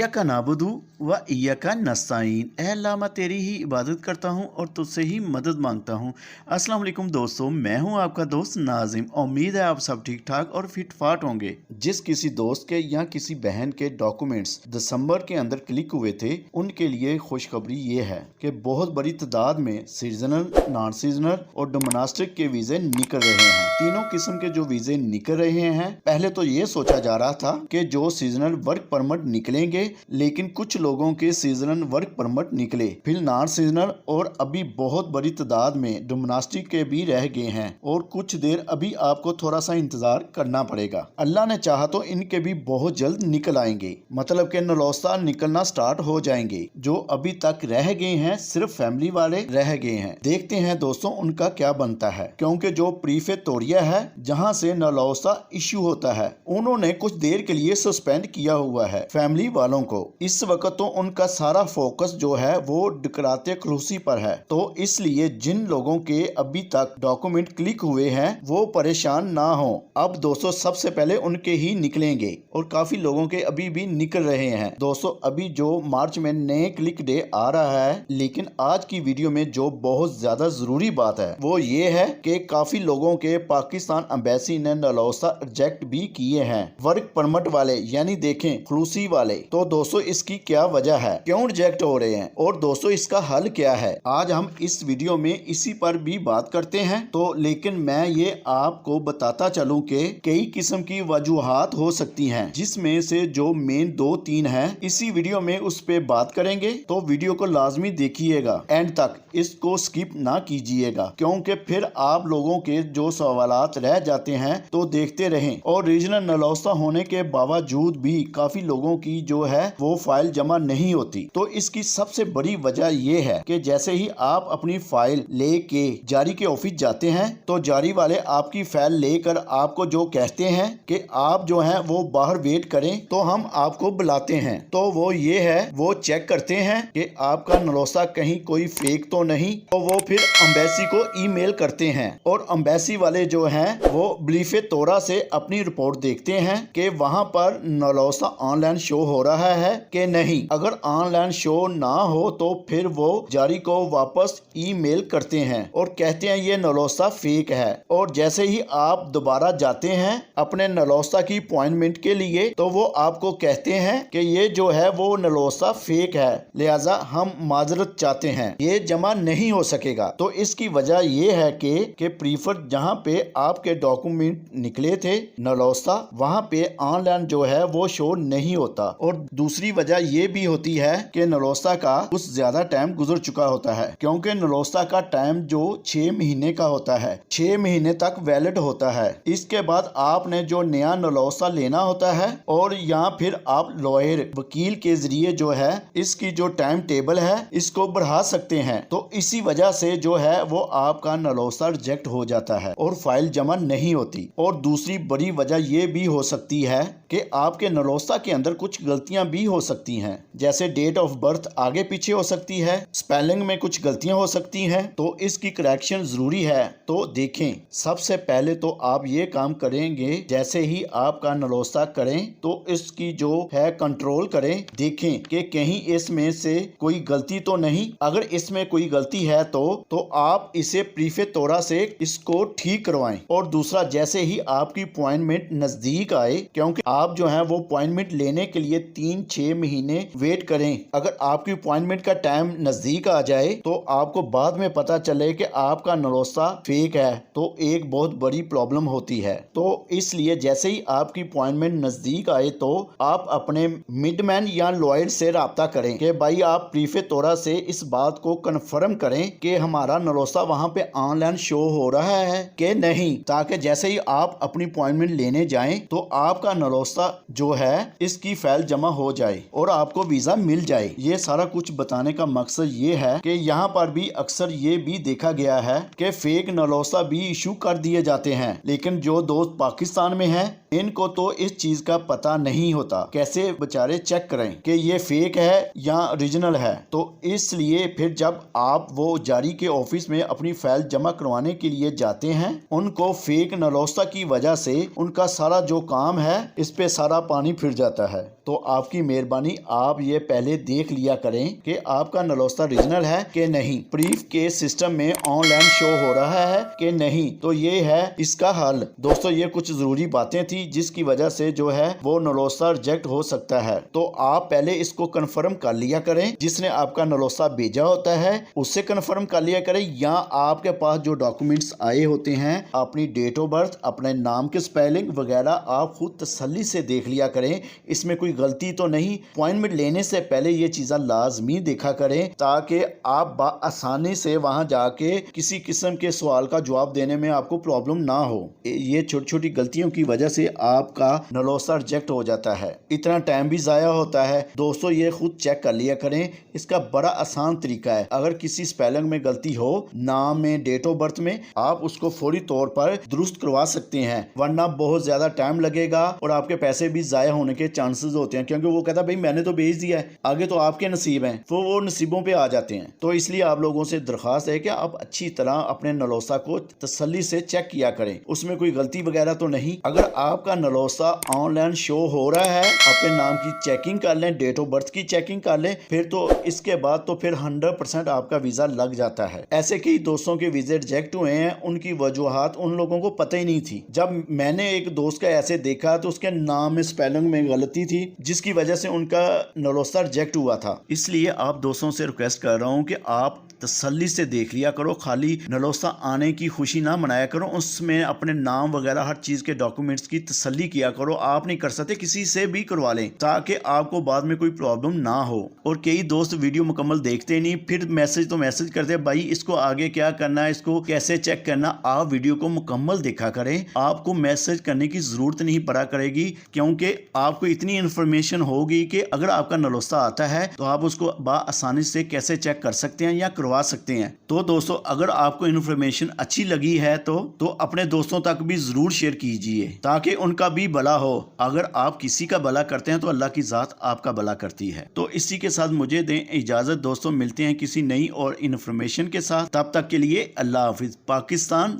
इय्याका नाबुदु व इय्याका नस्ताईन। ऐ अल्लाह, मैं तेरी ही इबादत करता हूँ और तुझसे ही मदद मांगता हूँ। अस्सलाम वालेकुम दोस्तों, मैं हूँ आपका दोस्त नाजिम। उम्मीद है आप सब ठीक ठाक और फिट फाट होंगे। जिस किसी दोस्त के या किसी बहन के डॉक्यूमेंट्स दिसंबर के अंदर क्लिक हुए थे, उनके लिए खुशखबरी ये है कि बहुत बड़ी तादाद में सीजनल, नॉन सीजनल और डोमेस्टिक के वीजे निकल रहे हैं। तीनों किस्म के जो वीजे निकल रहे हैं, पहले तो ये सोचा जा रहा था कि जो सीजनल वर्क परमिट निकलेंगे, लेकिन कुछ लोगों के सीजनल वर्क परमिट निकले, फिर नॉन सीजनल और अभी बहुत बड़ी तादाद में डोमेस्टिक के भी रह गए हैं और कुछ देर अभी आपको थोड़ा सा इंतजार करना पड़ेगा। अल्लाह ने चाहा तो इनके भी बहुत जल्द निकल आएंगे, मतलब के नलौस्ता निकलना स्टार्ट हो जाएंगे। जो अभी तक रह गए हैं सिर्फ फैमिली वाले रह गए हैं। देखते हैं दोस्तों उनका क्या बनता है, क्योंकि जो प्रीफेक्टोरिया है जहां से नलौस्ता इश्यू होता है, उन्होंने कुछ देर के लिए सस्पेंड किया हुआ है फैमिली वालों को। इस वक्त तो उनका सारा फोकस जो है वो डकराते खलूसी पर है। तो इसलिए जिन लोगों के अभी तक डॉक्यूमेंट क्लिक हुए हैं वो परेशान ना हो। अब दोस्तों सबसे पहले उनके ही निकलेंगे और काफी लोगों के अभी भी निकल रहे हैं। दोस्तों अभी जो मार्च में नए क्लिक डे आ रहा है, लेकिन आज की वीडियो में जो बहुत ज्यादा जरूरी बात है वो ये है कि काफी लोगों के पाकिस्तान एम्बेसी ने नलौस्ता रिजेक्ट भी किए हैं, वर्क परमिट वाले, यानी देखें खलूसी वाले। तो दोस्तों इसकी क्या वजह है, क्यों रिजेक्ट हो रहे हैं और दोस्तों इसका हल क्या है, आज हम इस वीडियो में इसी पर भी बात करते हैं। तो लेकिन मैं ये आपको बताता चलूं कि कई किस्म की वजूहात हो सकती हैं, जिसमें से जो मेन 2-3 है इसी वीडियो में उस पे बात करेंगे। तो वीडियो को लाजमी देखिएगा एंड तक, इसको स्किप ना कीजिएगा, क्योंकि फिर आप लोगों के जो सवालात रह जाते हैं तो देखते रहें। और रीजनल नलौस्ता होने के बावजूद भी काफी लोगों की जो है वो फाइल जमा नहीं होती। तो इसकी सबसे बड़ी वजह ये है कि जैसे ही आप अपनी फाइल लेके जारी के ऑफिस जाते हैं तो जारी वाले आपकी फाइल लेकर आपको जो कहते हैं कि आप जो है वो बाहर वेट करें, तो हम आपको बुलाते हैं। तो वो ये है, वो चेक करते हैं कि आपका नलौस्ता कहीं कोई फेक तो नहीं, तो वो फिर एम्बेसी को ईमेल करते हैं और एम्बेसी वाले जो हैं वो ब्रीफे तौरा से अपनी रिपोर्ट देखते हैं कि वहां पर नलौस्ता ऑनलाइन शो हो रहा है कि नहीं। अगर ऑनलाइन शो ना हो तो फिर वो जारी को वापस ईमेल करते हैं और कहते हैं ये नलौस्ता फेक है। और जैसे ही आप दोबारा जाते हैं अपने नलौस्ता की अपॉइंटमेंट के लिए, तो वो आपको कहते हैं कि ये जो है वो नलौस्ता फेक है, लिहाजा हम माजरत चाहते हैं, ये जमा नहीं हो सकेगा। तो इसकी वजह ये है कि प्रीफर जहाँ पे आपके डॉक्यूमेंट निकले थे नलौस्ता, वहाँ पे ऑनलाइन जो है वो शो नहीं होता। और दूसरी वजह ये भी होती है कि नलौस्ता का कुछ ज्यादा टाइम गुजर चुका होता है, क्योंकि नलौस्ता का टाइम जो 6 महीने का होता है, 6 महीने तक वैलिड होता है। इसके बाद आपने जो नया नलौस्ता लेना होता है और यहाँ फिर आप लॉयर वकील के जरिए जो है इसकी जो टाइम टेबल है इसको बढ़ा सकते हैं। तो इसी वजह से जो है वो आपका नलौस्ता रिजेक्ट हो जाता है और फाइल जमा नहीं होती। और दूसरी बड़ी वजह ये भी हो सकती है कि आपके नलौस्ता के अंदर कुछ गलतियां भी हो सकती हैं, जैसे डेट ऑफ बर्थ आगे पीछे हो सकती है, स्पेलिंग में कुछ गलतियां हो सकती हैं, तो इसकी करेक्शन जरूरी है। तो देखें सबसे पहले तो आप ये काम करेंगे, जैसे ही आपका नलौस्ता करें तो इसकी जो है कंट्रोल करें, देखें कि कहीं इसमें से कोई गलती तो नहीं। अगर इसमें कोई गलती है तो आप इसे प्रीफे तौरा से इसको ठीक करवाएं। और दूसरा, जैसे ही आपकी अपॉइंटमेंट नजदीक आए, क्योंकि आप जो है वो अपॉइंटमेंट लेने के लिए 3-6 महीने वेट करें। अगर आपकी अपॉइंटमेंट का टाइम नजदीक आ जाए तो आपको बाद में पता चले कि आपका नलौस्ता फेक है, तो एक बहुत बड़ी प्रॉब्लम होती है। तो इसलिए जैसे ही आपकी अपॉइंटमेंट नजदीक आए तो आप अपने मिडमैन या लॉयर से राब्ता करें कि भाई आप प्रीफे तौरा से इस बात को कंफर्म करें कि हमारा नलौस्ता वहां पे ऑनलाइन शो हो रहा है कि नहीं, ताकि जैसे ही आप अपनी अपॉइंटमेंट लेने जाएं तो आपका नलौस्ता जो है इसकी फाइल जमा हो जाए और आपको वीजा मिल जाए। ये सारा कुछ बताने का मकसद ये है कि यहाँ पर भी अक्सर ये भी देखा गया है कि फेक नलौस्ता भी इशू कर दिए जाते हैं, लेकिन जो दोस्त पाकिस्तान में हैं इनको तो इस चीज का पता नहीं होता, कैसे बेचारे चेक करें कि ये फेक है या ओरिजिनल है। तो इसलिए फिर जब आप वो जारी के ऑफिस में अपनी फाइल जमा करवाने के लिए जाते हैं, उनको फेक नलौस्ता की वजह से उनका सारा जो काम है इस पे सारा पानी फिर जाता है। तो आपकी मेहरबानी आप ये पहले देख लिया करें कि आपका नलोस्ता ओरिजिनल है कि नहीं, ब्रीफ केस सिस्टम में ऑनलाइन शो हो रहा है कि नहीं। तो ये है इसका हल। दोस्तों ये कुछ जरूरी बातें थी जिसकी वजह से जो है वो नलोस्ता रिजेक्ट हो सकता है। तो आप पहले इसको कंफर्म कर लिया करें, जिसने आपका नलोस्ता भेजा होता है उससे कंफर्म कर लिया करें, या आपके पास जो डॉक्यूमेंट्स आए होते हैं, अपनी डेट ऑफ बर्थ, अपने नाम के स्पेलिंग वगैरह आप खुद तसल्ली से देख लिया करें, इसमें कोई गलती तो नहीं। अपॉइंटमेंट लेने से पहले ये चीज़ें लाजमी देखा करें ताकि आप आसानी से वहां जाके किसी किस्म के सवाल का जवाब देने में आपको प्रॉब्लम ना हो। ये छोटी छोटी गलतियों की वजह से आपका नलोस्ता रिजेक्ट हो जाता है, इतना टाइम भी ज़ाया होता है। दोस्तों ये खुद चेक कर लिया करें, इसका बड़ा आसान तरीका है। अगर किसी स्पेलिंग में गलती हो, नाम में, डेट ऑफ बर्थ में, आप उसको फौरी तौर पर दुरुस्त करवा सकते हैं, वरना बहुत ज़्यादा टाइम लगेगा और आपके पैसे भी ज़ाया होने के चांसेस होते हैं, क्योंकि वो कहता भाई मैंने तो भेज दिया है, आगे तो आपके नसीब हैं, तो वो नसीबों पे आ जाते हैं। तो इसलिए आप लोगों से दरख्वास्त है कि आप अच्छी तरह अपने नलोस्ता को तसल्ली से चेक किया करें, उसमें कोई गलती वगैरह तो नहीं। अगर आपका नलोस्ता ऑनलाइन शो हो रहा है, अपने नाम की चेकिंग कर लें, डेट ऑफ बर्थ की चेकिंग कर लें, फिर तो इसके बाद तो फिर 100% आपका वीज़ा लग जाता है। ऐसे कई दोस्तों के वीज़े रिजेक्ट हुए हैं, उनकी वजूहात उन लोगों को पता ही नहीं थी। जब मैंने एक दोस्त का ऐसे देखा तो उसके नाम में स्पेलिंग में गलती थी, जिसकी वजह से उनका नलोस्ता रिजेक्ट हुआ था। इसलिए आप दोस्तों से रिक्वेस्ट कर रहा हूँ कि आप तसल्ली से देख लिया करो, खाली नलोस्ता आने की खुशी ना मनाया करो, उसमें अपने नाम वगैरह हर चीज़ के डॉक्यूमेंट्स की तसल्ली किया करो। आप नहीं कर सकते किसी से भी करवा लें, ताकि आपको बाद में कोई प्रॉब्लम ना हो। और कई दोस्त वीडियो मुकम्मल देखते नहीं, फिर मैसेज तो मैसेज करते भाई इसको आगे क्या करना है, इसको कैसे चेक करना। आप वीडियो को मुकम्मल देखा करें, आपको मैसेज करने की ज़रूरत नहीं पड़ा करेगी, क्योंकि आपको इतनी इन्फॉर्मेशन होगी कि अगर आपका नलोस्ता आता है तो आप उसको आसानी से कैसे चेक कर सकते हैं या करवा सकते हैं। तो दोस्तों अगर आपको इन्फॉर्मेशन अच्छी लगी है तो अपने दोस्तों तक भी ज़रूर शेयर कीजिए, ताकि उनका भी भला हो। अगर आप किसी का भला करते हैं तो अल्लाह की ज़ात आपका भला करती है। तो इसी के साथ मुझे दें इजाज़त दोस्तों, मिलते हैं किसी नई और इन्फॉर्मेशन के साथ। तब तक के लिए अल्लाह हाफिज़। पाकिस्तान।